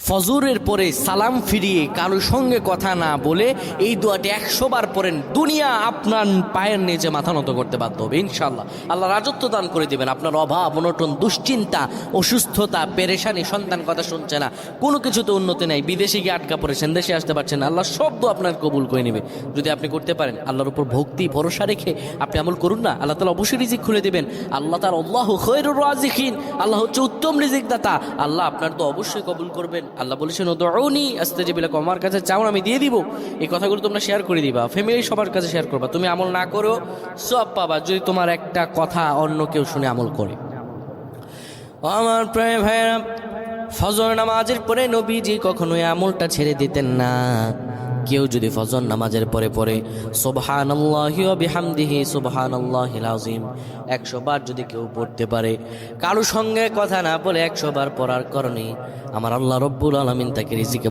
ফজরের পরে সালাম ফিরিয়ে কারোর সঙ্গে কথা না বলে এই দোয়াটি 100 বার পড়েন, দুনিয়া আপনার পায়ের নিচে মাথা নত করতে বাধ্য হবে ইনশাআল্লাহ। আল্লাহ রাজত্ব দান করে দিবেন। আপনার অভাব অনটন, দুশ্চিন্তা, অসুস্থতা, পেরেশানি, সন্তান কথা শুনছে না, কোনো কিছুতে উন্নতি নেই, বিদেশে গিয়ে আটকা পড়েছেন, দেশে আসতে পারছেন না, আল্লাহ সব দোয়া আপনার কবুল করে নেবে যদি আপনি করতে পারেন। আল্লাহর উপর ভক্তি ভরসা রেখে আপনি আমল করুন না, আল্লাহ তাআলা অবশ্যই রিজিক খুলে দিবেন। আল্লাহ তাআলা আল্লাহু খায়রুর রাযিকিন, আল্লাহ হচ্ছে উত্তম রিজিক দাতা। আল্লাহ আপনার তো অবশ্যই কবুল করবেন। আল্লাহ বলেছেন উদউনি আস্তাজিব লাকুম, আমার কাছে চাও আমি দিয়ে দিব। এই কথাগুলো তোমরা শেয়ার করে দিবা, ফ্যামিলি সবার কাছে শেয়ার করবা। তুমি আমল না করো সব পাবা যদি তোমার একটা কথা অন্য কেউ শুনে আমল করে। আমার প্রিয় ভাইরা, ফজর নামাজের পরে নবীজি কখনোই আমলটা ছেড়ে দিতেন না। কেউ যদি ফজর নামাজের পরে পড়ে সুবহানাল্লাহি ওয়া বিহামদিহি সুবহানাল্লাহিল আযীম 100 বার যদি কেউ পড়তে পারে, কারো সঙ্গে কথা না বলে 100 বার পড়ার কারণে আমার আল্লাহ রব্বুল আলামিন তাকে রিজিক